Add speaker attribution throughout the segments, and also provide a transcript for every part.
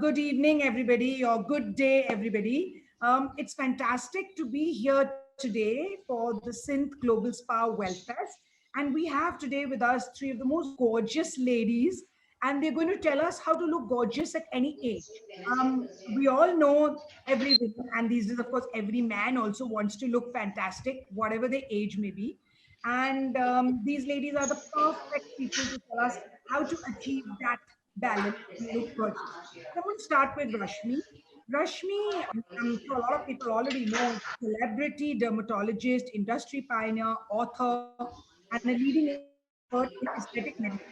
Speaker 1: Good evening, everybody, or good day, everybody. It's fantastic to be here today for the Synth Global Spa Wellfest. And we have today with us three of the most gorgeous ladies, and they're going to tell us how to look gorgeous at any age. We all know every woman, and these days, of course, every man also wants to look fantastic, whatever their age may be. And these ladies are the perfect people to tell us how to achieve that balance and look gorgeous. So I'm going to start with Rashmi. Rashmi, so a lot of people already know, celebrity, dermatologist, industry pioneer, author, and a leading expert in aesthetic medicine.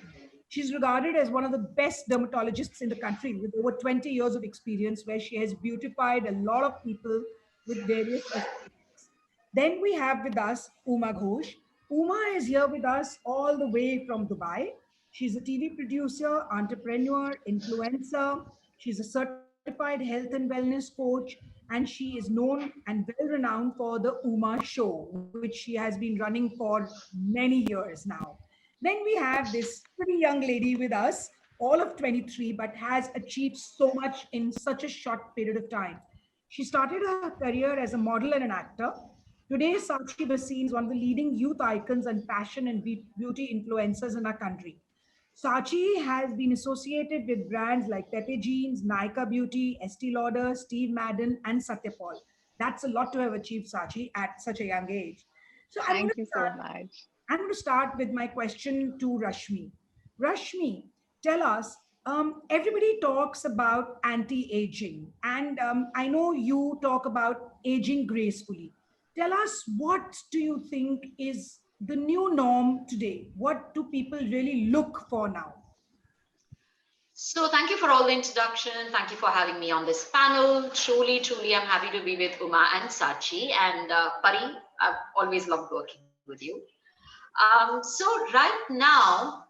Speaker 1: She's regarded as one of the best dermatologists in the country with over 20 years of experience, where she has beautified a lot of people with various aesthetics. Then we have with us Uma Ghosh. Uma is here with us all the way from Dubai. She's a TV producer, entrepreneur, influencer. She's a certified health and wellness coach, and she is known and well renowned for the Uma Show, which she has been running for many years now. Then we have this pretty young lady with us, all of 23, but has achieved so much in such a short period of time. She started her career as a model and an actor. Today, Sakshi Basin is one of the leading youth icons and fashion and beauty influencers in our country. Sachi has been associated with brands like Pepe Jeans, Nika Beauty, Estee Lauder, Steve Madden, and Satyapal. That's a lot to have achieved, Sachi, at such a young age. So I'm going
Speaker 2: Thank
Speaker 1: to
Speaker 2: you so
Speaker 1: start.
Speaker 2: much.
Speaker 1: I'm going to start with my question to Rashmi. Rashmi, tell us. Everybody talks about anti-aging, and I know you talk about aging gracefully. Tell us, what do you think is the new norm today? What do people really look for now?
Speaker 3: So thank you for all the introduction. Thank you for having me on this panel. Truly, I'm happy to be with Uma and Sachi. And Pari, I've always loved working with you. So right now,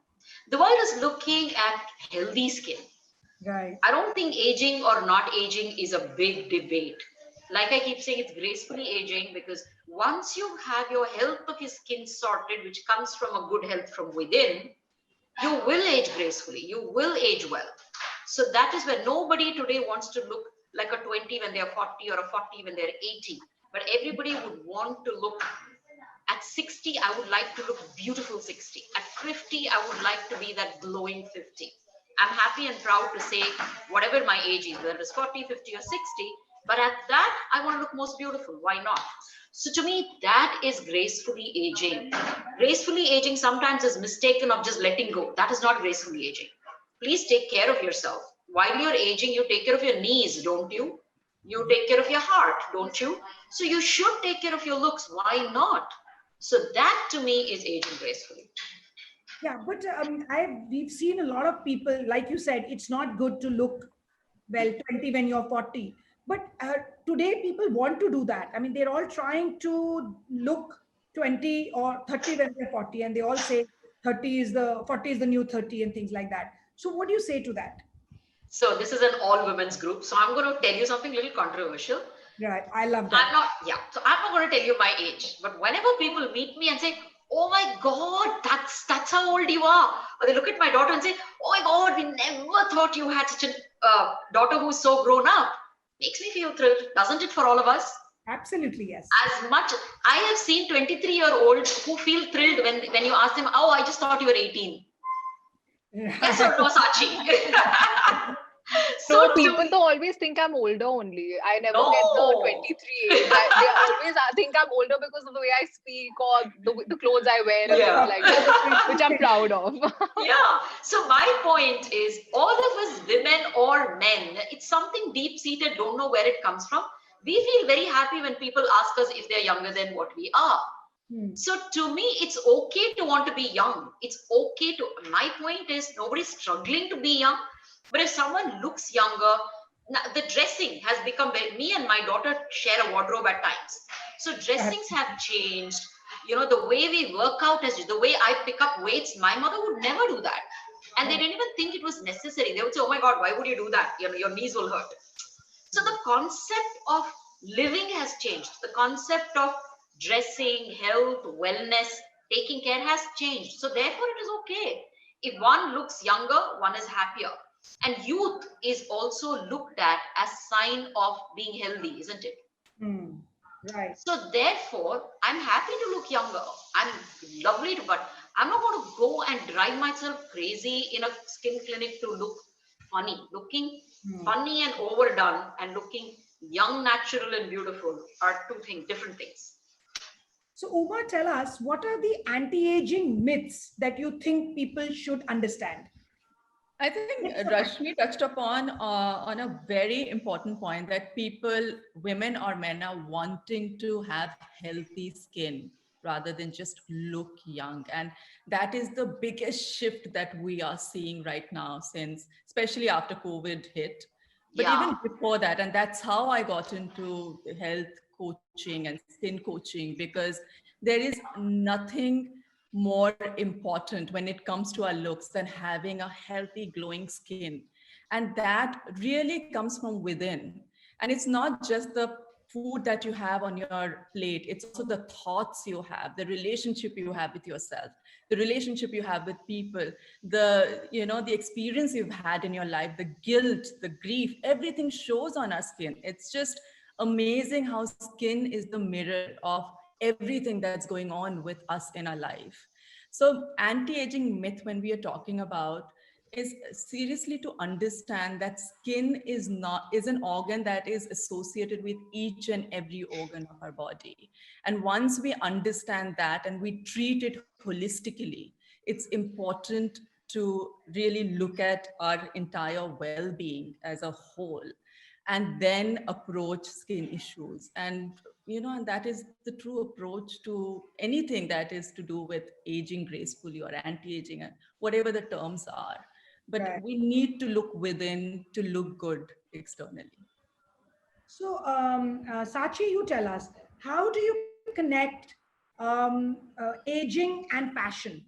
Speaker 3: the world is looking at healthy skin.
Speaker 1: Right.
Speaker 3: I don't think aging or not aging is a big debate. Like I keep saying, it's gracefully aging because once you have your health of your skin sorted, which comes from a good health from within, you will age gracefully, you will age well. So that is where nobody today wants to look like a 20 when they're 40 or a 40 when they're 80, but everybody would want to look at 60. I would like to look beautiful 60. At 50, I would like to be that glowing 50. I'm happy and proud to say whatever my age is, whether it's 40, 50 or 60, but at that I want to look most beautiful. Why not? So to me, that is gracefully aging. Gracefully aging sometimes is mistaken of just letting go. That is not gracefully aging. Please take care of yourself. While you're aging, you take care of your knees, don't you? You take care of your heart, don't you? So you should take care of your looks. Why not? So that to me is aging gracefully.
Speaker 1: Yeah, but we've seen a lot of people, like you said, it's not good to look well 20 when you're 40. But today people want to do that. I mean, they're all trying to look 20 or 30 when they're 40, and they all say 30 is the 40 is the new 30 and things like that. So what do you say to that?
Speaker 3: So this is an all women's group. So I'm going to tell you something a little controversial.
Speaker 1: Right. I love
Speaker 3: I'm
Speaker 1: that.
Speaker 3: not, yeah. So I'm not going to tell you my age, but whenever people meet me and say, "Oh my God, that's how old you are," or they look at my daughter and say, "Oh my God, we never thought you had such a daughter who's so grown up," makes me feel thrilled, doesn't it? For all of us,
Speaker 1: Absolutely, yes.
Speaker 3: as much I have seen 23-year-olds who feel thrilled when you ask them, "Oh, I just thought you were 18." Yes or no, Sachi?
Speaker 2: No,
Speaker 3: So
Speaker 2: people
Speaker 3: to
Speaker 2: though always think I'm older only. I never get the
Speaker 3: no.
Speaker 2: 23 age. They always think I'm older because of the way I speak or the clothes I wear and things
Speaker 3: Yeah.
Speaker 2: like that, which I'm proud of.
Speaker 3: Yeah. So my point is, all of us, women or men, it's something deep seated, don't know where it comes from. We feel very happy when people ask us if they're younger than what we are.
Speaker 1: Hmm.
Speaker 3: So to me, it's okay to want to be young. It's okay to, my point is, nobody's struggling to be young. But if someone looks younger, the dressing has become very, me and my daughter share a wardrobe at times. So dressings have changed. You know, the way we work out is the way I pick up weights. My mother would never do that. And they didn't even think it was necessary. They would say, "Oh my God, why would you do that? You know, your knees will hurt." So the concept of living has changed. The concept of dressing, health, wellness, taking care has changed. So therefore, it is okay. If one looks younger, one is happier. And youth is also looked at as sign of being healthy, isn't it?
Speaker 1: Hmm. Right.
Speaker 3: So therefore, I'm happy to look younger. I'm lovely to, but I'm not going to go and drive myself crazy in a skin clinic to look funny. Looking
Speaker 1: Hmm.
Speaker 3: funny and overdone and looking young, natural, and beautiful are two things, different things.
Speaker 1: So, Uma, tell us, what are the anti-aging myths that you think people should understand?
Speaker 4: I think
Speaker 1: Myths or facts?
Speaker 4: Rashmi touched upon on a very important point that people, women or men, are wanting to have healthy skin rather than just look young, and that is the biggest shift that we are seeing right now, since especially after COVID hit. But
Speaker 3: Yeah.
Speaker 4: even before that, and that's how I got into health coaching and skin coaching, because there is nothing more important when it comes to our looks than having a healthy, glowing skin. And that really comes from within. And it's not just the food that you have on your plate, it's also the thoughts you have, the relationship you have with yourself, the relationship you have with people, the experience you've had in your life, the guilt, the grief, everything shows on our skin. It's just amazing how skin is the mirror of everything that's going on with us in our life. So, anti-aging myth, when we are talking about, is seriously to understand that skin is an organ that is associated with each and every organ of our body. And once we understand that and we treat it holistically, it's important to really look at our entire well-being as a whole, and then approach skin issues. And that is the true approach to anything that is to do with aging gracefully or anti-aging, and whatever the terms are. But
Speaker 1: Right.
Speaker 4: we need to look within to look good externally.
Speaker 1: So, Sachi, you tell us, how do you connect aging and passion?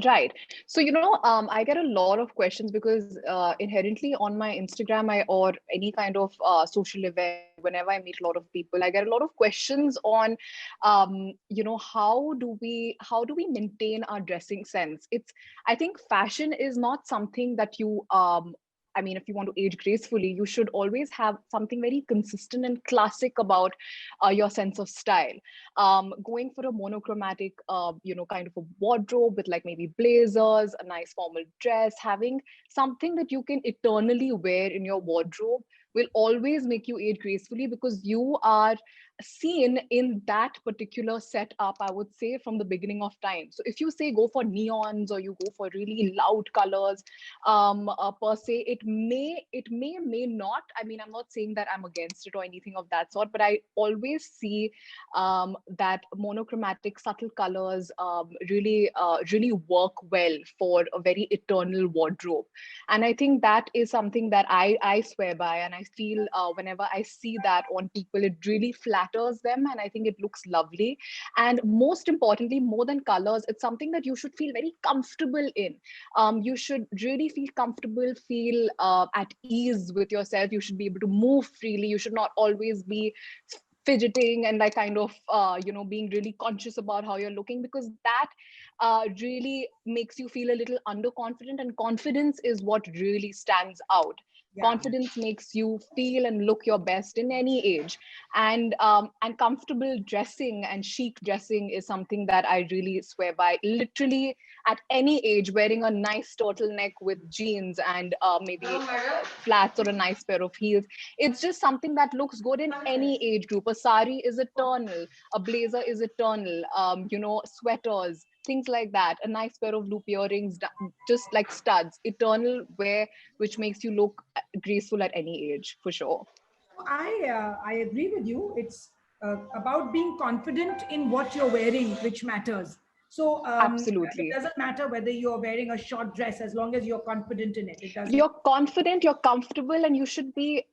Speaker 2: Right. So, I get a lot of questions because inherently on my Instagram or any kind of social event, whenever I meet a lot of people, I get a lot of questions on, how do we maintain our dressing sense? I think fashion is not something that I mean, if you want to age gracefully, you should always have something very consistent and classic about your sense of style. Going for a monochromatic, kind of a wardrobe with like maybe blazers, a nice formal dress, having something that you can eternally wear in your wardrobe will always make you age gracefully, because you are seen in that particular setup, I would say, from the beginning of time. So if you say go for neons or you go for really loud colors, per se, it may not, I mean, I'm not saying that I'm against it or anything of that sort, but I always see that monochromatic subtle colors really work well for a very eternal wardrobe. And I think that is something that I swear by, and I feel whenever I see that on people, it really flatters them, and I think it looks lovely. And most importantly, more than colors, it's something that you should feel very comfortable in. You should really feel comfortable, feel at ease with yourself. You should be able to move freely. You should not always be fidgeting and like kind of being really conscious about how you're looking, because that really makes you feel a little underconfident, and confidence is what really stands out.
Speaker 1: Yeah.
Speaker 2: Confidence makes you feel and look your best in any age. And comfortable dressing and chic dressing is something that I really swear by. Literally, at any age, wearing a nice turtleneck with jeans and maybe
Speaker 3: Hello, madam.
Speaker 2: flats or a nice pair of heels, it's just something that looks good in any age group. A sari is eternal, a blazer is eternal, sweaters, things like that. A nice pair of loop earrings, just like studs, eternal wear, which makes you look graceful at any age, for sure.
Speaker 1: So I agree with you. It's about being confident in what you're wearing, which matters. So it
Speaker 2: Absolutely.
Speaker 1: doesn't matter whether you're wearing a short dress, as long as you're confident in it. It doesn't.
Speaker 2: You're confident, you're comfortable, and you should be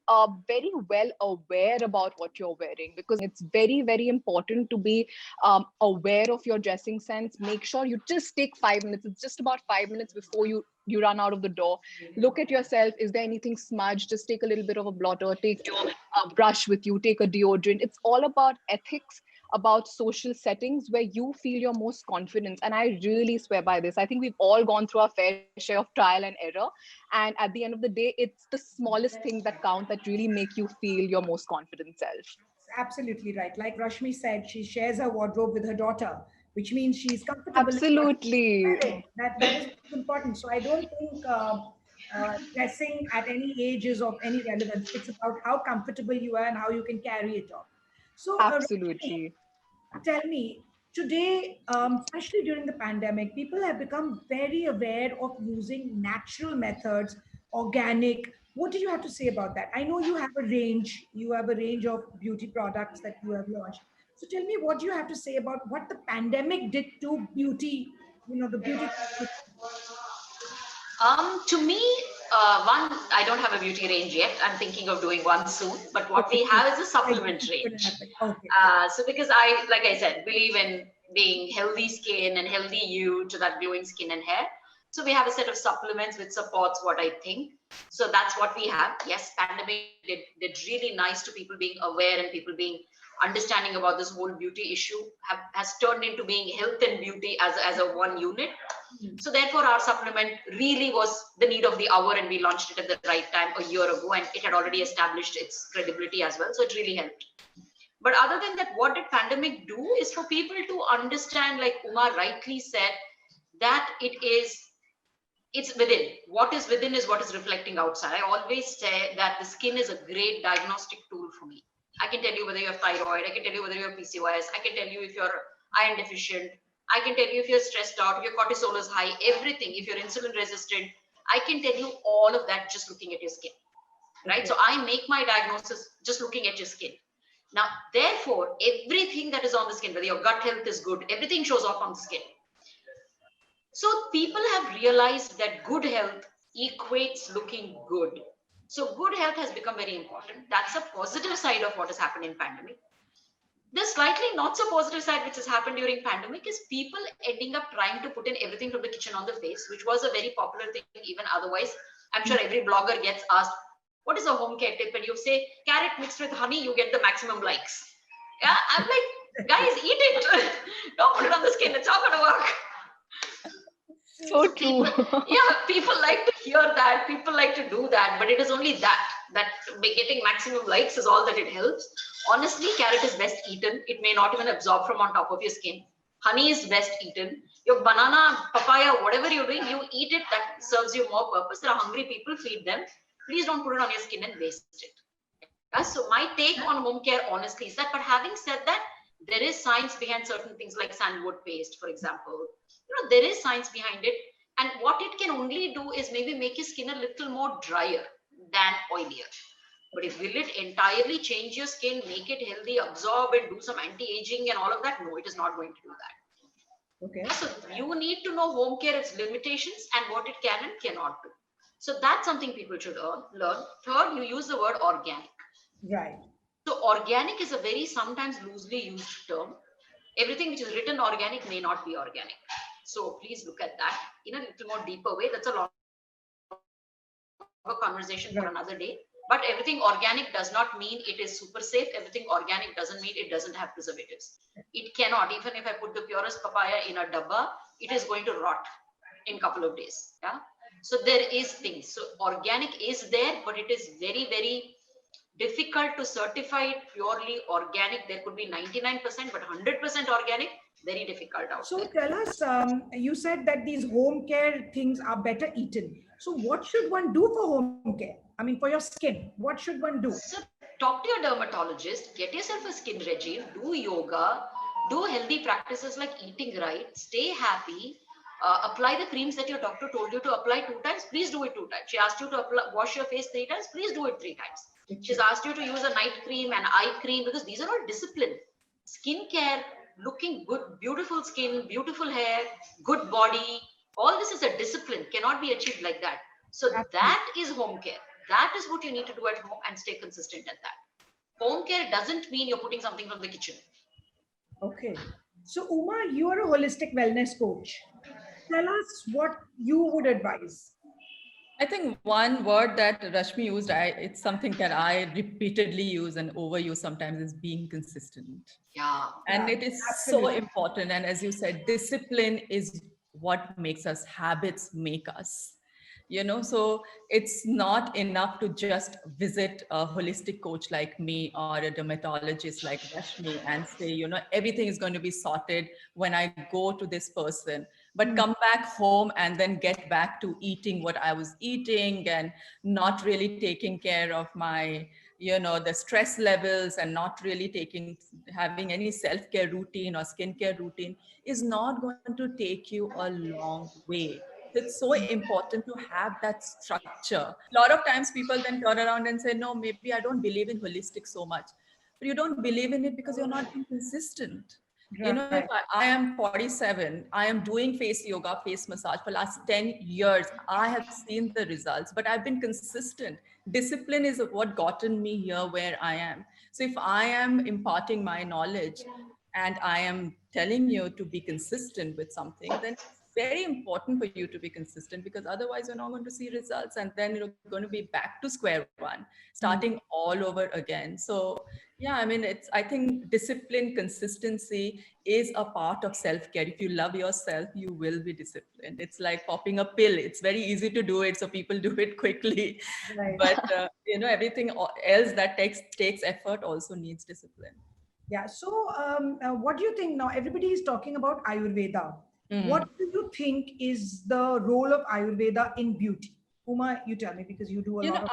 Speaker 2: very well aware about what you're wearing, because it's very, very important to be aware of your dressing sense. Make sure you just take 5 minutes. It's just about 5 minutes before you run out of the door. Look at yourself. Is there anything smudged? Just take a little bit of a blotter, take your brush with you, take a deodorant. It's all about ethics, about social settings where you feel your most confidence. And I really swear by this. I think we've all gone through our fair share of trial and error. And at the end of the day, it's the smallest things that count that really make you feel your most confident self.
Speaker 1: Absolutely right. Like Rashmi said, she shares her wardrobe with her daughter, which means she's comfortable in what she's
Speaker 2: Absolutely.
Speaker 1: wearing. That is important. So I don't think dressing at any age is of any relevance. It's about how comfortable you are and how you can carry it off. So Rashmi,
Speaker 2: Absolutely.
Speaker 1: tell me, today, especially during the pandemic, people have become very aware of using natural methods, organic. What do you have to say about that? I know you have a range of beauty products that you have launched. So tell me, what do you have to say about what the pandemic did to beauty, the beauty.
Speaker 3: To me, one, I don't have a beauty range yet. I'm thinking of doing one soon. But what
Speaker 1: Okay,
Speaker 3: we have is a
Speaker 1: like,
Speaker 3: supplement
Speaker 1: it's gonna
Speaker 3: range.
Speaker 1: happen. Okay.
Speaker 3: So because like I said, believe in being healthy skin and healthy you to that glowing skin and hair. So we have a set of supplements which supports what I think. So that's what we have. Yes, pandemic did really nice to people being aware and people being understanding about this whole beauty issue has turned into being health and beauty as a one unit. So therefore, our supplement really was the need of the hour, and we launched it at the right time a year ago, and it had already established its credibility as well. So it really helped. But other than that, what did pandemic do is for people to understand, like Uma rightly said, that it's within. What is within is what is reflecting outside. I always say that the skin is a great diagnostic tool for me. I can tell you whether you have thyroid, I can tell you whether you have PCOS, I can tell you if you're iron deficient, I can tell you if you're stressed out, if your cortisol is high, everything, if you're insulin resistant, I can tell you all of that just looking at your skin, right?
Speaker 1: Okay.
Speaker 3: So I make my diagnosis just looking at your skin. Now, therefore, everything that is on the skin, whether your gut health is good, everything shows off on the skin. So people have realized that good health equates looking good. So good health has become very important. That's a positive side of what has happened in pandemic. The slightly not so positive side which has happened during pandemic is people ending up trying to put in everything from the kitchen on the face, which was a very popular thing even otherwise. I'm sure every blogger gets asked, what is a home care tip? And you say carrot mixed with honey, you get the maximum likes. Yeah, I'm like, guys, eat it. Don't put it on the skin. It's not going to work.
Speaker 2: So true.
Speaker 3: People like to hear that. People like to do that, but it is only that getting maximum likes is all that it helps. Honestly, carrot is best eaten. It may not even absorb from on top of your skin. Honey is best eaten. Your banana, papaya, whatever you're doing, you eat it. That serves you more purpose. There are hungry people, feed them. Please don't put it on your skin and waste it. So my take on home care, honestly, is that. But having said that, there is science behind certain things like sandalwood paste, for example. There is science behind it. And what it can only do is maybe make your skin a little more drier than oilier. But if will it entirely change your skin, make it healthy, absorb and do some anti-aging and all of that? No, it is not going to do that.
Speaker 1: Okay.
Speaker 3: So you need to know home care, its limitations and what it can and cannot do. So that's something people should learn. Third, you use the word organic.
Speaker 1: Right.
Speaker 3: So organic is a very sometimes loosely used term. Everything which is written organic may not be organic. So please look at that in a little more deeper way. That's a longer conversation for another day. But everything organic does not mean it is super safe. Everything organic doesn't mean it doesn't have preservatives. It cannot. Even if I put the purest papaya in a dabba, it is going to rot in a couple of days. Yeah. So there is things. So organic is there, but it is very, very difficult to certify it purely organic. There could be 99%, but 100% organic, very difficult out
Speaker 1: So
Speaker 3: there.
Speaker 1: tell us, you said that these home care things are better eaten. So what should one do for home care? I mean, for your skin, what should one do?
Speaker 3: So talk to your dermatologist, get yourself a skin regime, do yoga, do healthy practices like eating right, stay happy, apply the creams that your doctor told you to apply 2 times, please do it 2 times. She asked you to wash your face 3 times, please do it 3 times. She's asked you to use a night cream and eye cream, because these are all discipline. Skincare, looking good, beautiful skin, beautiful hair, good body, all this is a discipline, cannot be achieved like that. So that is home care. That is what you need to do at home and stay consistent at that. Home care doesn't mean you're putting something from the kitchen.
Speaker 1: Okay. So Uma, you are a holistic wellness coach. Tell us what you would advise.
Speaker 4: I think one word that Rashmi used, it's something that I repeatedly use and overuse sometimes, is being consistent.
Speaker 3: Yeah.
Speaker 4: And
Speaker 1: Yeah,
Speaker 4: it is so
Speaker 1: absolutely.
Speaker 4: important. And as you said, discipline is what makes us, habits make us. So it's not enough to just visit a holistic coach like me or a dermatologist like Rashmi and say, everything is going to be sorted when I go to this person, but
Speaker 1: Hmm.
Speaker 4: come back home and then get back to eating what I was eating and not really taking care of my, the stress levels, and not really having any self-care routine or skincare routine is not going to take you a long way. It's so important to have that structure. A lot of times people then turn around and say, no, maybe I don't believe in holistic so much. But you don't believe in it because you're not being consistent. If
Speaker 1: Right.
Speaker 4: I am 47, I am doing face yoga, face massage for last 10 years. I have seen the results, but I've been consistent. Discipline is what gotten me here where I am. So if I am imparting my knowledge and I am telling you to be consistent with something, then it's very important for you to be consistent, because otherwise you're not going to see results, and then you're going to be back to square one,
Speaker 1: Hmm.
Speaker 4: starting all over again. So yeah, I mean, I think discipline, consistency is a part of self-care. If you love yourself, you will be disciplined. It's like popping a pill. It's very easy to do it, so people do it quickly.
Speaker 1: Right.
Speaker 4: But everything else that takes effort also needs discipline.
Speaker 1: Yeah. So, what do you think now? Everybody is talking about Ayurveda. What
Speaker 4: Mm.
Speaker 1: do you think is the role of Ayurveda in beauty? Uma, you tell me because you do a lot of.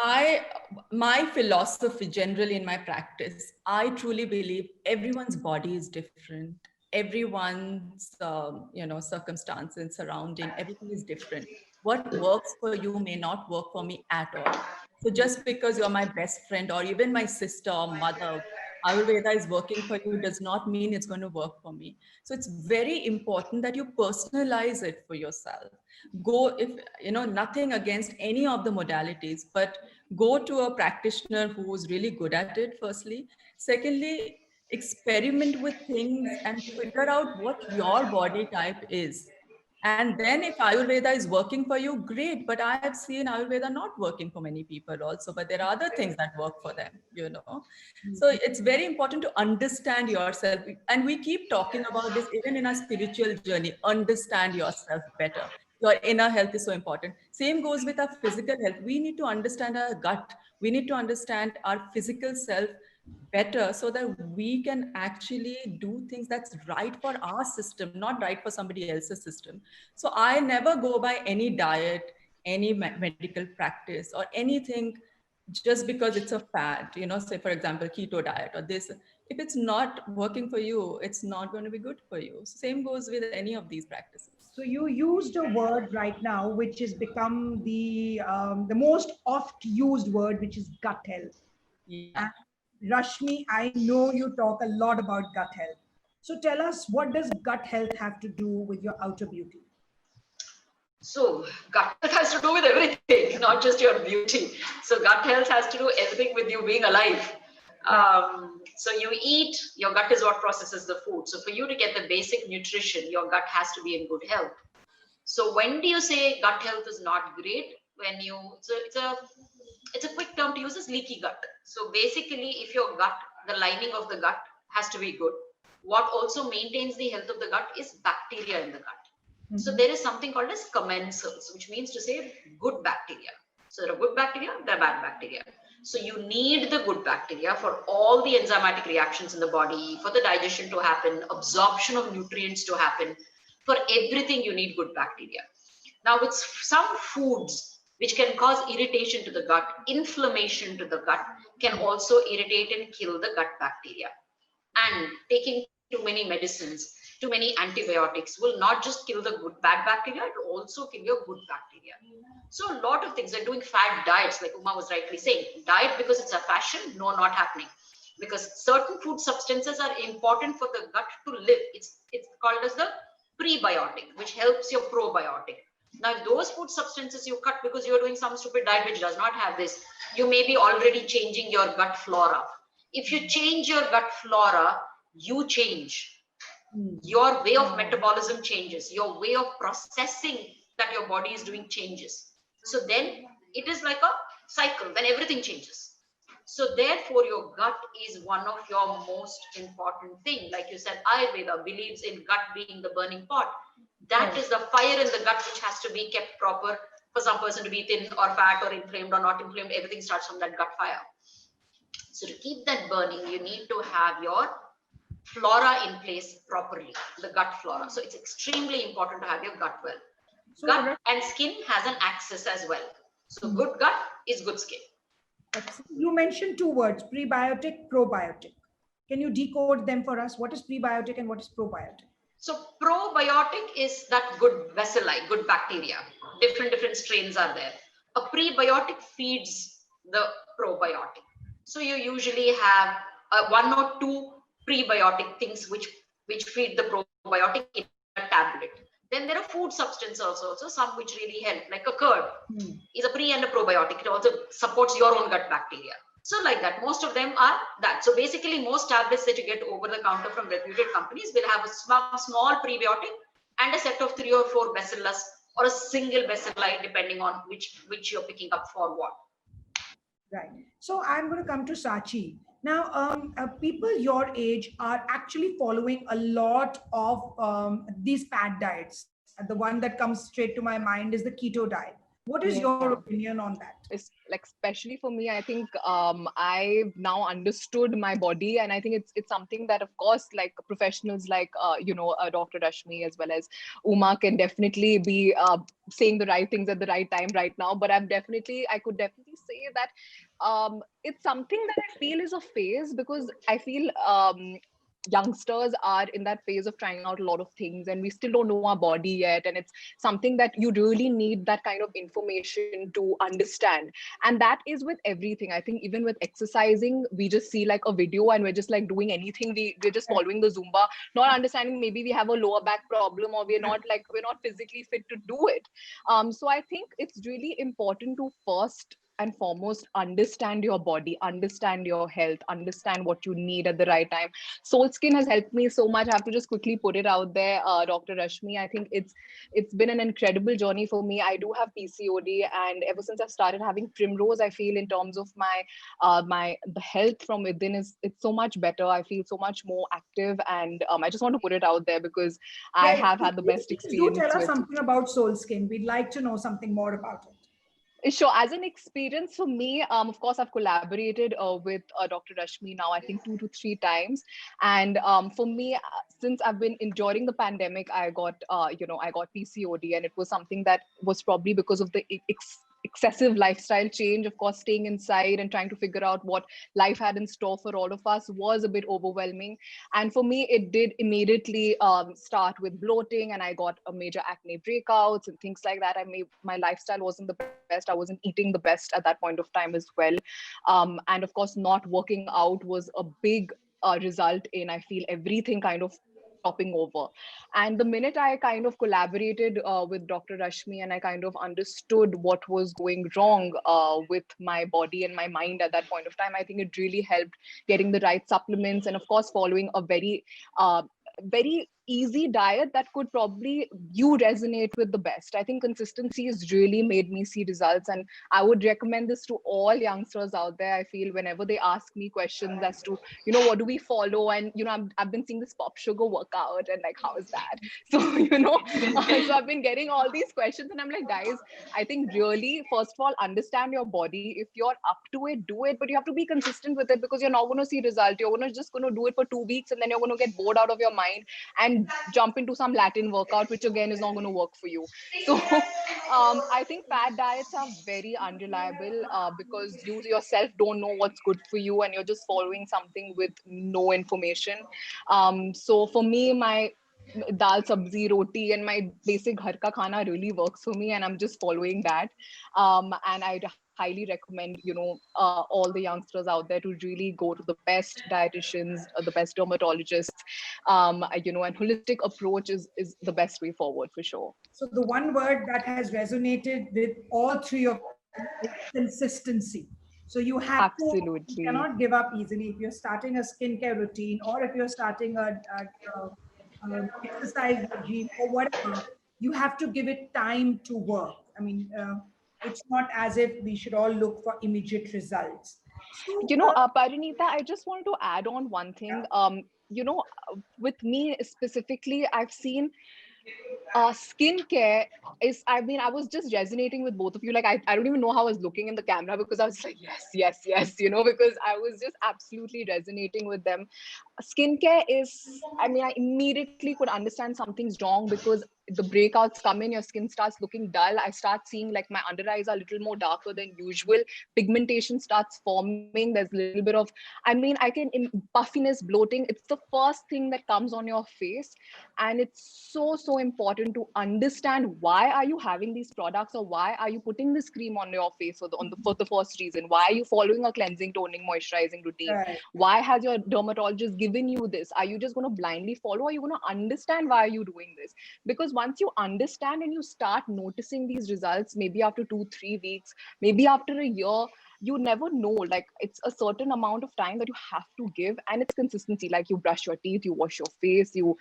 Speaker 4: My philosophy generally in my practice, I truly believe everyone's body is different. Everyone's, circumstances, surrounding, everything is different. What works for you may not work for me at all. So just because you're my best friend or even my sister or mother, Ayurveda is working for you does not mean it's going to work for me. So it's very important that you personalize it for yourself. Go, if nothing against any of the modalities, but go to a practitioner who's really good at it, firstly. Secondly, experiment with things and figure out what your body type is. And then if Ayurveda is working for you, great. But I have seen Ayurveda not working for many people also, but there are other things that work for them. So it's very important to understand yourself. And we keep talking about this even in our spiritual journey. Understand yourself better. Your inner health is so important. Same goes with our physical health. We need to understand our gut. We need to understand our physical self better, so that we can actually do things that's right for our system, not right for somebody else's system. So I never go by any diet, any medical practice, or anything just because it's a fad. Say for example, keto diet or this. If it's not working for you, it's not going to be good for you. Same goes with any of these practices.
Speaker 1: So you used a word right now, which has become the most oft used word, which is gut health.
Speaker 4: Yeah.
Speaker 1: And Rashmi, I know you talk a lot about gut health. So tell us, what does gut health have to do with your outer beauty?
Speaker 3: So gut health has to do with everything, not just your beauty. So gut health has to do everything with you being alive.
Speaker 1: Right.
Speaker 3: So you eat, your gut is what processes the food. So for you to get the basic nutrition, your gut has to be in good health. So when do you say gut health is not great? When you, it's a quick term to use, is leaky gut. So basically, if your gut, the lining of the gut has to be good. What also maintains the health of the gut is bacteria in the gut. So
Speaker 1: Mhm.
Speaker 3: there is something called as commensals, which means to say good bacteria. So there are good bacteria, there are bad bacteria. So you need the good bacteria for all the enzymatic reactions in the body, for the digestion to happen, absorption of nutrients to happen. For everything, you need good bacteria. Now, with some foods which can cause irritation to the gut, inflammation to the gut, can also irritate and kill the gut bacteria. And taking too many medicines, too many antibiotics will not just kill the bad bacteria, it will also kill your good bacteria. So a lot of things, like doing fad diets, like Uma was rightly saying, diet because it's a fashion, no, not happening. Because certain food substances are important for the gut to live. It's called as the prebiotic, which helps your probiotic. Now, if those food substances you cut because you're doing some stupid diet which does not have this, you may be already changing your gut flora. If you change your gut flora, you change.
Speaker 1: Mm.
Speaker 3: Your way of
Speaker 1: Wow.
Speaker 3: metabolism changes. Your way of processing that your body is doing changes. So then it is like a cycle, then everything changes. So therefore, your gut is one of your most important thing. Like you said, Ayurveda believes in gut being the burning pot. That is the fire in the gut which has to be kept proper for some person to be thin or fat or inflamed or not inflamed. Everything starts from that gut fire. So to keep that burning, you need to have your flora in place properly, the gut flora. So it's extremely important to have your gut well.
Speaker 1: So,
Speaker 3: Gut and skin has an axis as well. So good gut is good skin.
Speaker 1: you mentioned two words, prebiotic, probiotic. Can you decode them for us? What is prebiotic and what is probiotic?
Speaker 3: So probiotic is that good bacilli, good bacteria. Different strains are there. A prebiotic feeds the probiotic. So you usually have one or two prebiotic things which feed the probiotic in a tablet. Then there are food substances also some which really help, like a curd is a pre and a probiotic. It also supports your own gut bacteria. So like that, most of them are that. So basically, most tablets that you get over the counter from reputed companies will have a small prebiotic and a set of 3 or 4 bacillus or a single bacilli, depending on which you're picking up for what.
Speaker 1: Right. So I'm going to come to Sachi. Now, people your age are actually following a lot of these fad diets. The one that comes straight to my mind is the keto diet. What is your opinion on that?
Speaker 2: It's like, especially for me, I think I've now understood my body, and I think it's something that, of course, like professionals like Dr. Rashmi as well as Uma can definitely be saying the right things at the right time right now. But I could definitely say that it's something that I feel is a phase, because I feel youngsters are in that phase of trying out a lot of things, and we still don't know our body yet, and it's something that you really need that kind of information to understand. And that is with everything. I think even with exercising, we just see like a video and we're just like doing anything. We're just following the Zumba, not understanding maybe we have a lower back problem, or we're not physically fit to do it. So I think it's really important to first and foremost understand your body, understand your health, understand what you need at the right time. Soul Skin has helped me so much. I have to just quickly put it out there, Dr. Rashmi. I think it's been an incredible journey for me. I do have PCOD, and ever since I've started having Primrose, I feel in terms of the health from within it's so much better. I feel so much more active, and I just want to put it out there because I have had the best experience.
Speaker 1: Do tell us something about Soul Skin. We'd like to know something more about it.
Speaker 2: Sure. As an experience for me, of course, I've collaborated with Dr. Rashmi now, I think 2 to 3 times. And for me, since I've been during the pandemic, I got PCOD, and it was something that was probably because of the excessive lifestyle change. Of course, staying inside and trying to figure out what life had in store for all of us was a bit overwhelming. And for me, it did immediately start with bloating, and I got a major acne breakouts and things like that. My lifestyle wasn't the best. I wasn't eating the best at that point of time as well. And of course, not working out was a big result in, I feel, everything kind of topping over. And the minute I kind of collaborated with Dr. Rashmi, and I kind of understood what was going wrong with my body and my mind at that point of time, I think it really helped getting the right supplements, and of course following a very easy diet that could probably you resonate with the best. I think consistency has really made me see results, and I would recommend this to all youngsters out there. I feel whenever they ask me questions as to, what do we follow, and I've been seeing this Pop Sugar workout, and like, how is that? So so I've been getting all these questions, and I'm like, guys, I think really, first of all, understand your body. If you're up to it, do it, but you have to be consistent with it, because you're not going to see result. You're just going to do it for 2 weeks, and then you're going to get bored out of your mind and jump into some Latin workout, which again is not going to work for you. So I think fad diets are very unreliable because you yourself don't know what's good for you, and you're just following something with no information. So for me, my dal sabzi roti and my basic ghar ka khana really works for me, and I'm just following that. And I'd highly recommend all the youngsters out there to really go to the best dietitians, the best dermatologists, and holistic approach is the best way forward for sure.
Speaker 1: So the one word that has resonated with all three of them is consistency. So you have you cannot give up easily. If you're starting a skincare routine, or if you're starting a exercise regime or whatever, you have to give it time to work. I mean, It's not as if we should all look for immediate results. So,
Speaker 2: Parinita, I just want to add on one thing. With me specifically, I've seen skincare is, I mean, I was just resonating with both of you. Like, I don't even know how I was looking in the camera because I was like, yes, yes, yes, because I was just absolutely resonating with them. Skincare is, I mean, I immediately could understand something's wrong because the breakouts come in, your skin starts looking dull. I start seeing like my under eyes are a little more darker than usual. Pigmentation starts forming. There's a little bit of, I mean, I can puffiness, bloating. It's the first thing that comes on your face. And it's so important to understand why are you having these products, or why are you putting this cream on your face for the first reason. Why are you following a cleansing, toning, moisturizing routine?
Speaker 1: right.
Speaker 2: Why has your dermatologist given you this? Are you just going to blindly follow, or are you going to understand why are you doing this? Because once you understand and you start noticing these results, maybe after 2-3 weeks, maybe after a year, you never know. Like, it's a certain amount of time that you have to give, and it's consistency. Like, you brush your teeth, you wash your face, you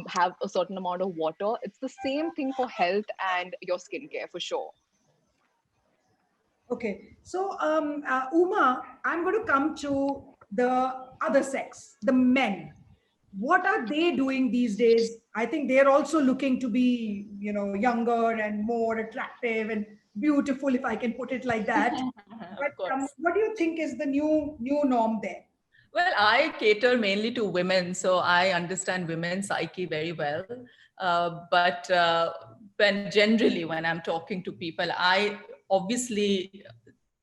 Speaker 2: have a certain amount of water. It's the same thing for health and your skincare for sure.
Speaker 1: Okay. So, Uma, I'm going to come to the other sex, the men. What are they doing these days? I think they're also looking to be, younger and more attractive and beautiful, if I can put it like that. But
Speaker 4: Of course.
Speaker 1: what do you think is the new norm there?
Speaker 4: Well, I cater mainly to women, so I understand women's psyche very well. But when I'm talking to people, I obviously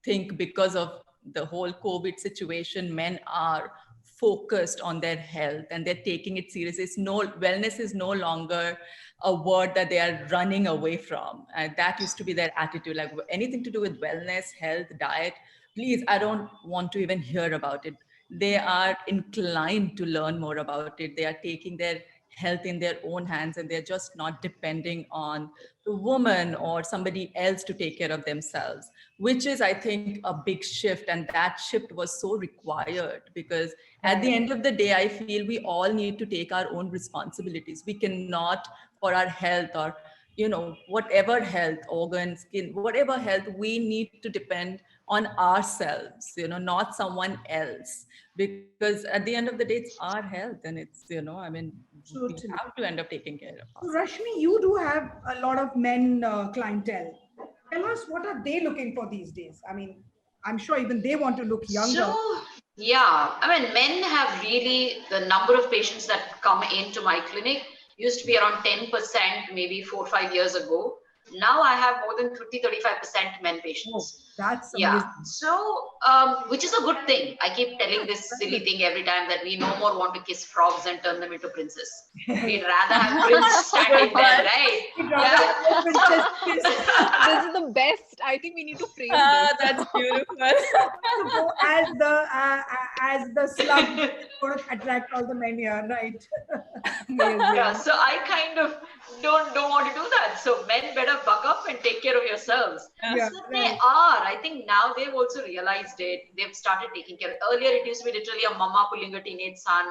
Speaker 4: think because of the whole COVID situation, men are focused on their health and they're taking it serious. Wellness is no longer a word that they are running away from. And that used to be their attitude, like anything to do with wellness, health, diet. Please, I don't want to even hear about it. They are inclined to learn more about it. They are taking their health in their own hands, and they're just not depending on the woman or somebody else to take care of themselves, which is, I think, a big shift. And that shift was so required because at the end of the day, I feel we all need to take our own responsibilities. We cannot, for our health, or whatever health, organ, skin, whatever health, we need to depend on ourselves, not someone else, because at the end of the day, it's our health, and it's, I mean, we
Speaker 1: Totally.
Speaker 4: have to end up taking care of
Speaker 1: So,
Speaker 4: ourselves.
Speaker 1: Rashmi, you do have a lot of men clientele. Tell us, what are they looking for these days? I mean, I'm sure even they want to look younger.
Speaker 3: So, yeah, I mean, men have really, the number of patients that come into my clinic used to be around 10% maybe 4 or 5 years ago. Now I have more than 30-35% men
Speaker 1: Oh,
Speaker 3: patients.
Speaker 1: that's
Speaker 3: Yeah,
Speaker 1: amazing.
Speaker 3: so which is a good thing. I keep telling this silly thing every time that we no more want to kiss frogs and turn them into princes. We'd rather have prince standing there, right?
Speaker 1: We'd rather
Speaker 3: Yeah.
Speaker 1: have a princess kiss.
Speaker 2: This is the best. I think we need to frame this.
Speaker 4: That's beautiful.
Speaker 1: To go as the slug going to attract all the men here, right?
Speaker 3: Yeah,
Speaker 2: Amazing.
Speaker 3: so I kind of don't want to do that. So men better buck up and take care of yourselves.
Speaker 1: Yeah,
Speaker 3: So they
Speaker 1: right.
Speaker 3: are. I think now they've also realized it. They've started taking care. Earlier, it used to be literally a mama pulling a teenage son,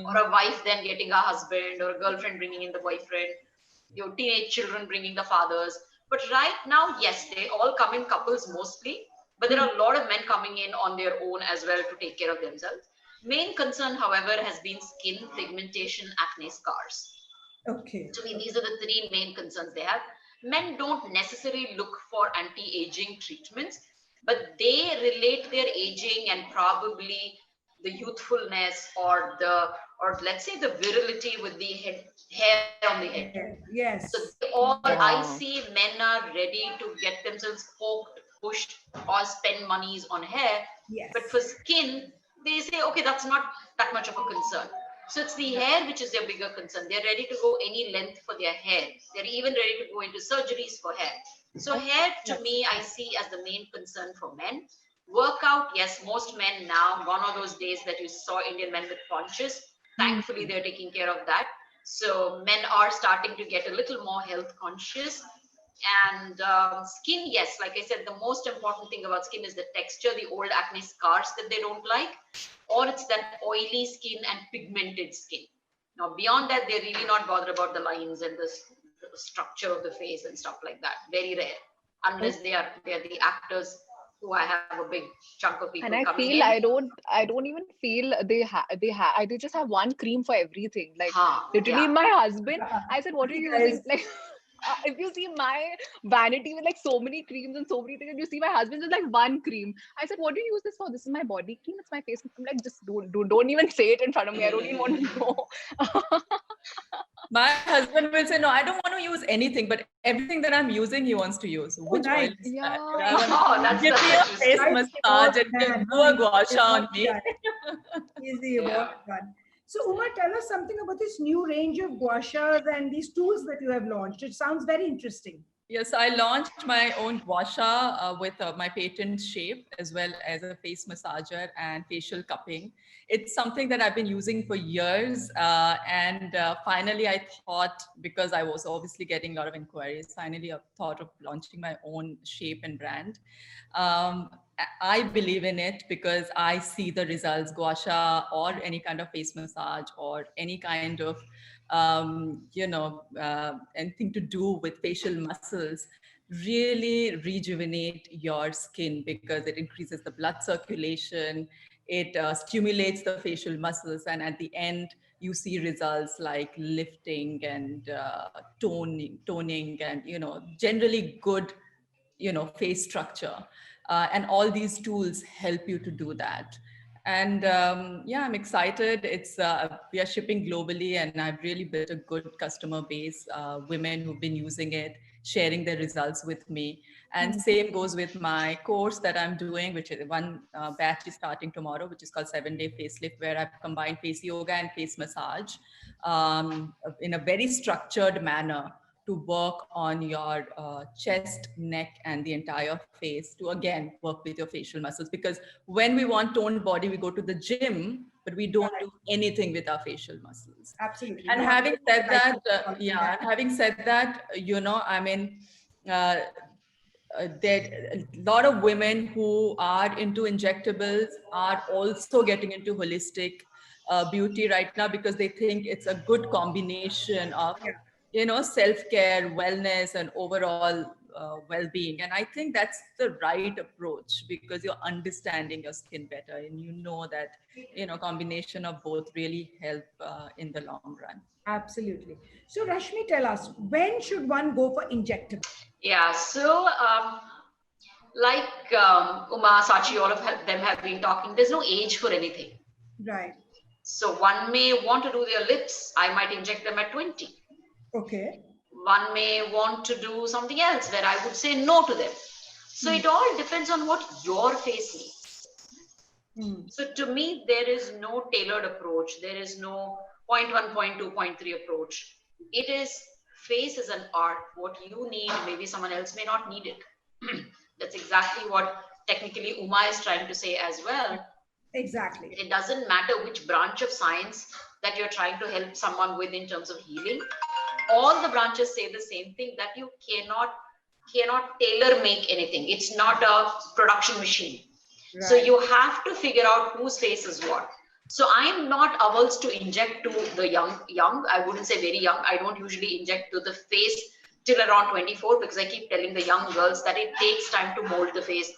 Speaker 3: or a wife then getting a husband, or a girlfriend bringing in the boyfriend, your teenage children bringing the fathers. But right now, yes, they all come in couples mostly. But there are a lot of men coming in on their own as well to take care of themselves. Main concern, however, has been skin pigmentation, acne, scars.
Speaker 1: Okay.
Speaker 3: To me, these are the three main concerns they have. Men don't necessarily look for anti-aging treatments, but they relate their aging and probably the youthfulness or let's say the virility with the hair on the head. So
Speaker 1: Yes.
Speaker 3: they all, I
Speaker 2: Yeah.
Speaker 3: see men are ready to get themselves poked, pushed, or spend monies on hair.
Speaker 1: Yes.
Speaker 3: But for skin, they say, okay, that's not that much of a concern. So it's the hair which is their bigger concern. They're ready to go any length for their hair. They're even ready to go into surgeries for hair. So hair, to me, I see as the main concern for men. Workout, yes, most men now, gone are those days that you saw Indian men with paunches. Thankfully, they're taking care of that. So men are starting to get a little more health conscious. And skin, yes, like I said, the most important thing about skin is the texture, the old acne scars that they don't like, or it's that oily skin and pigmented skin. Now, beyond that, they're really not bothered about the lines and the structure of the face and stuff like that. Very rare. unless they're the actors who I have a big chunk of people
Speaker 2: And I
Speaker 3: coming
Speaker 2: feel
Speaker 3: in.
Speaker 2: I don't even feel they just have one cream for everything. Like literally,
Speaker 3: Yeah.
Speaker 2: my husband, I said, "What are you using?"
Speaker 1: Guys,
Speaker 2: Like, if you see my vanity with like so many creams and so many things, and you see my husband's with like one cream, I said, "What do you use this for?" "This is my body cream. It's my face cream." I'm like, "Just don't even say it in front of me. I don't even want to know."
Speaker 4: My husband will say, no, I don't want to use anything, but everything that I'm using, he wants to use. Which oil
Speaker 1: nice.
Speaker 4: is
Speaker 2: Yeah.
Speaker 4: that?
Speaker 3: Oh, that's
Speaker 4: Give me a
Speaker 3: interesting.
Speaker 4: face
Speaker 1: Right,
Speaker 4: massage and
Speaker 1: man.
Speaker 4: do a gua sha on me.
Speaker 1: Easy,
Speaker 3: Yeah.
Speaker 1: what done. So, Uma, tell us something about this new range of gua shas and these tools that you have launched. It sounds very interesting.
Speaker 4: Yes, I launched my own gua sha with my patent shape, as well as a face massager and facial cupping. It's something that I've been using for years. And finally, I thought, because I was obviously getting a lot of inquiries, finally I thought of launching my own shape and brand. Um, I believe in it because I see the results. Gua sha or any kind of face massage or any kind of anything to do with facial muscles really rejuvenate your skin because it increases the blood circulation, it stimulates the facial muscles, and at the end you see results like lifting and toning and generally good face structure. And all these tools help you to do that. And yeah, I'm excited. We are shipping globally, and I've really built a good customer base, women who've been using it, sharing their results with me. And same goes with my course that I'm doing, which is one batch is starting tomorrow, which is called 7-Day Facelift, where I've combined face yoga and face massage in a very structured manner to work on your chest, neck, and the entire face to again work with your facial muscles. Because when we want toned body, we go to the gym, but we don't do anything with our facial muscles.
Speaker 1: Absolutely.
Speaker 4: And
Speaker 1: No,
Speaker 4: having said that,
Speaker 1: yeah.
Speaker 4: having said that, I mean, there a lot of women who are into injectables are also getting into holistic beauty right now because they think it's a good combination of self-care, wellness, and overall well-being. And I think that's the right approach because you're understanding your skin better and you know that combination of both really help in the long run.
Speaker 1: Absolutely. So, Rashmi, tell us, when should one go for injectable?
Speaker 3: Yeah. So, like Uma, Sachi, all of them have been talking, there's no age for anything.
Speaker 1: Right.
Speaker 3: So one may want to do their lips. I might inject them at 20.
Speaker 1: Okay.
Speaker 3: One may want to do something else where I would say no to them. So it all depends on what your face needs. So to me, there is no tailored approach. There is no 0.1, 0.2, 0.3 approach. It is face is an art. What you need, maybe someone else may not need it. That's exactly what technically Uma is trying to say as well.
Speaker 1: Exactly.
Speaker 3: It doesn't matter which branch of science that you're trying to help someone with in terms of healing. All the branches say the same thing, that you cannot tailor make anything. It's not a production machine. Right. So you have to figure out whose face is what. So I'm not averse to inject to the young. I wouldn't say very young. I don't usually inject to the face till around 24 because I keep telling the young girls that it takes time to mold the face.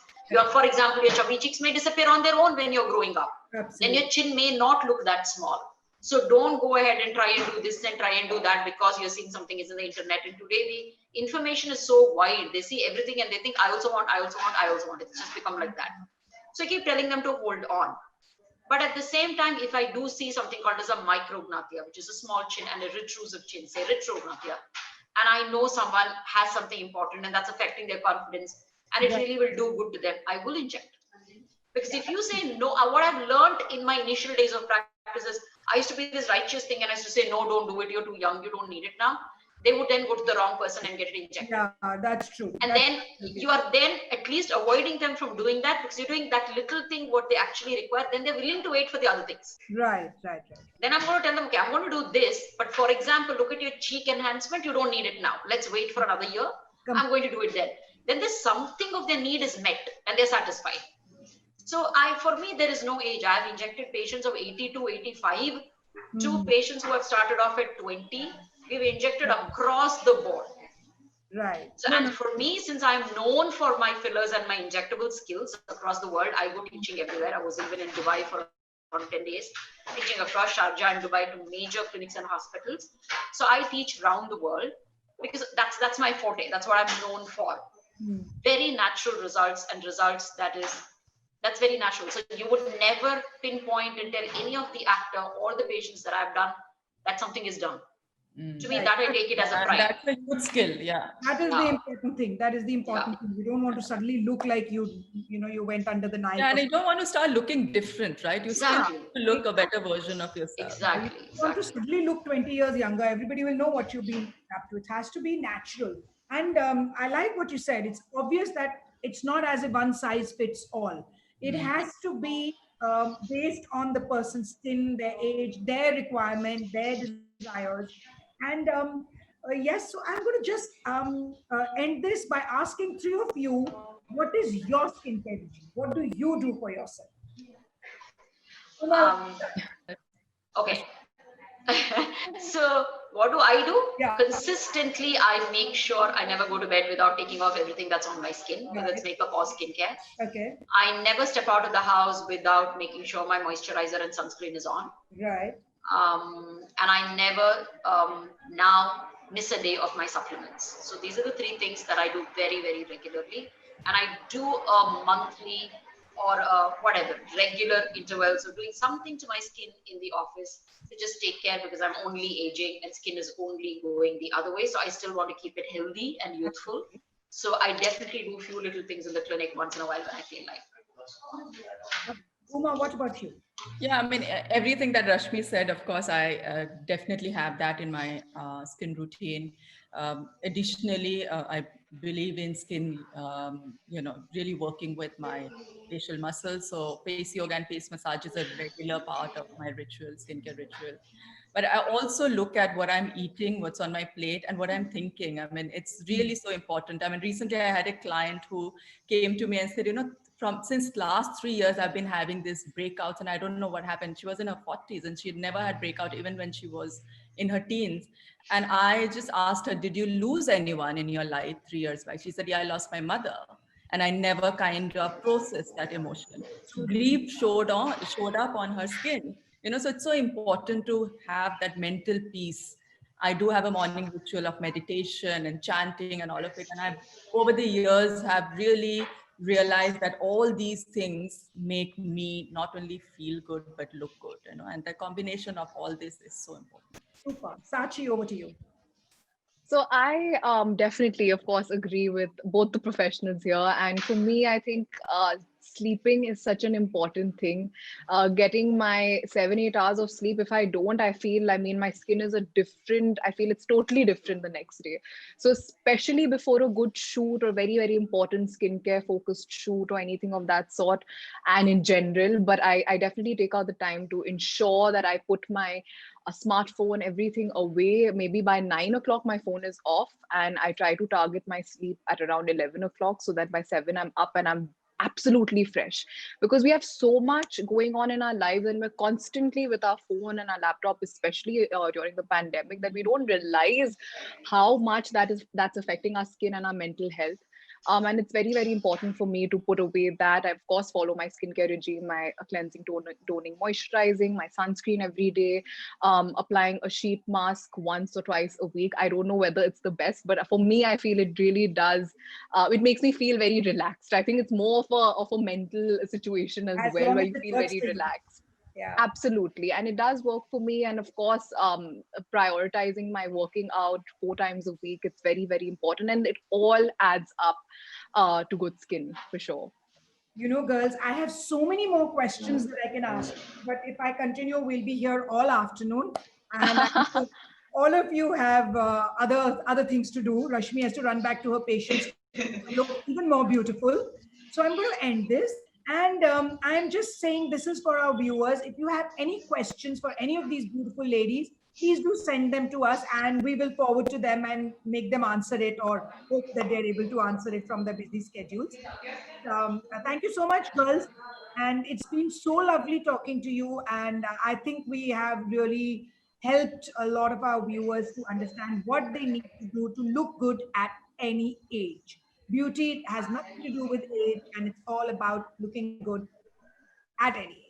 Speaker 3: For example, your chubby cheeks may disappear on their own when you're growing up. Absolutely. Then your chin may not look that small. So don't go ahead and try and do this and try and do that because you're seeing something is in the internet. And today the information is so wide. They see everything and they think, I also want. It's just become like that. So I keep telling them to hold on. But at the same time, if I do see something called as a micrognathia, which is a small chin and a retrusive chin, say retrognathia, and I know someone has something important and that's affecting their confidence, and it really will do good to them, I will inject. Because if you say no, what I've learned in my initial days of practice is, I used to be this righteous thing and I used to say, no, don't do it, you're too young, you don't need it now. They would then go to the wrong person and get it injected.
Speaker 1: Yeah, that's true.
Speaker 3: And then you are then at least avoiding them from doing that because you're doing that little thing, what they actually require. Then they're willing to wait for the other things.
Speaker 1: Right.
Speaker 3: Then I'm going to tell them, okay, I'm going to do this. But for example, look at your cheek enhancement. You don't need it now. Let's wait for another year. I'm going to do it then. Then there's something of their need is met and they're satisfied. So for me, there is no age. I've injected patients of 80 to 85 to patients who have started off at 20. We've injected across the board.
Speaker 1: Right.
Speaker 3: So,
Speaker 1: No,
Speaker 3: and
Speaker 1: no.
Speaker 3: for me, since I'm known for my fillers and my injectable skills across the world, I go teaching everywhere. I was even in Dubai for around 10 days, teaching across Sharjah and Dubai to major clinics and hospitals. So I teach around the world because that's my forte. That's what I'm known for.
Speaker 1: Hmm.
Speaker 3: Very natural results, and results that's very natural. So you would never pinpoint and tell any of the actor or the patients that I've done that something is done. To me,
Speaker 1: Right.
Speaker 3: that I take it as a
Speaker 4: And
Speaker 3: pride.
Speaker 4: that's a good skill. Yeah.
Speaker 1: That is the
Speaker 3: Yeah.
Speaker 1: important thing. That is the
Speaker 3: Yeah.
Speaker 1: important thing. You don't want to suddenly look like you went under the knife.
Speaker 4: Yeah,
Speaker 1: Or
Speaker 4: and you don't want to start looking different, right? You still
Speaker 1: yeah,
Speaker 4: have
Speaker 3: Exactly.
Speaker 4: to look a better version of yourself.
Speaker 1: you
Speaker 3: Exactly.
Speaker 1: don't want to
Speaker 3: Exactly.
Speaker 1: suddenly look 20 years younger. Everybody will know what you've been up to. It has to be natural. And I like what you said. It's obvious that it's not as a one size fits all. It has to be based on the person's skin, their age, their requirement, their desires. And yes, so I'm going to just end this by asking three of you, what is your skincare regime? What do you do for yourself? Well,
Speaker 3: Um, okay. So what do I do?
Speaker 1: yeah,
Speaker 3: Consistently, I make sure I never go to bed without taking off everything that's on my skin, whether it's
Speaker 1: right.
Speaker 3: makeup or skincare.
Speaker 1: Okay,
Speaker 3: I never step out of the house without making sure my moisturizer and sunscreen is on.
Speaker 1: right.
Speaker 3: And I never now miss a day of my supplements. So these are the three things that I do very, very regularly. And I do a monthly or whatever regular interval. So doing something to my skin in the office to just take care, because I'm only aging and skin is only going the other way. So I still want to keep it healthy and youthful. So I definitely do a few little things in the clinic once in a while when I feel like.
Speaker 1: Uma, what about you?
Speaker 4: Yeah, I mean, everything that Rashmi said, of course, I definitely have that in my skin routine. Additionally, I believe in skin, really working with my facial muscles. So face yoga and face massage is a regular part of my ritual, skincare ritual. But I also look at what I'm eating, what's on my plate, and what I'm thinking. I mean, it's really so important. I mean, recently I had a client who came to me and said, from since last 3 years, I've been having these breakouts, and I don't know what happened. She was in her 40s, and she had never had breakout even when she was in her teens. And I just asked her, "Did you lose anyone in your life 3 years back?" She said, "Yeah, I lost my mother." And I never kind of processed that emotion. So grief showed up on her skin. So it's so important to have that mental peace. I do have a morning ritual of meditation and chanting and all of it. And I've over the years have really realized that all these things make me not only feel good but look good. And the combination of all this is so important.
Speaker 1: Super. Sachi, over to you.
Speaker 2: So I definitely, of course, agree with both the professionals here. And for me, I think sleeping is such an important thing. Getting my 7, 8 hours of sleep. If I don't, I feel, I mean, my skin is a different, I feel it's totally different the next day. So especially before a good shoot or very, very important skincare focused shoot or anything of that sort, and in general, but I definitely take out the time to ensure that I put my a smartphone, everything away. Maybe by 9 o'clock, my phone is off, and I try to target my sleep at around 11 o'clock so that by 7, I'm up and I'm absolutely fresh, because we have so much going on in our lives and we're constantly with our phone and our laptop, especially during the pandemic, that we don't realize how much that's affecting our skin and our mental health. And it's very, very important for me to put away that. I, of course, follow my skincare regime, my cleansing, toning, moisturizing, my sunscreen every day, applying a sheet mask once or twice a week. I don't know whether it's the best, but for me, I feel it really does. It makes me feel very relaxed. I think it's more of a mental situation as
Speaker 1: As
Speaker 2: well,
Speaker 1: long
Speaker 2: where
Speaker 1: as
Speaker 2: you
Speaker 1: it
Speaker 2: feel
Speaker 1: works
Speaker 2: very
Speaker 1: for you.
Speaker 2: relaxed.
Speaker 1: Yeah.
Speaker 2: Absolutely. And it does work for me. And of course, prioritizing my working out 4 times a week, it's very, very important. And it all adds up to good skin for sure.
Speaker 1: Girls, I have so many more questions that I can ask, but if I continue, we'll be here all afternoon. And I'm sure all of you have other things to do. Rashmi has to run back to her patients to look even more beautiful. So I'm going to end this. And I'm just saying this is for our viewers. If you have any questions for any of these beautiful ladies, please do send them to us and we will forward to them and make them answer it, or hope that they're able to answer it from their busy schedules. Thank you so much, girls. And it's been so lovely talking to you. And I think we have really helped a lot of our viewers to understand what they need to do to look good at any age. Beauty has nothing to do with age, and it's all about looking good at any age.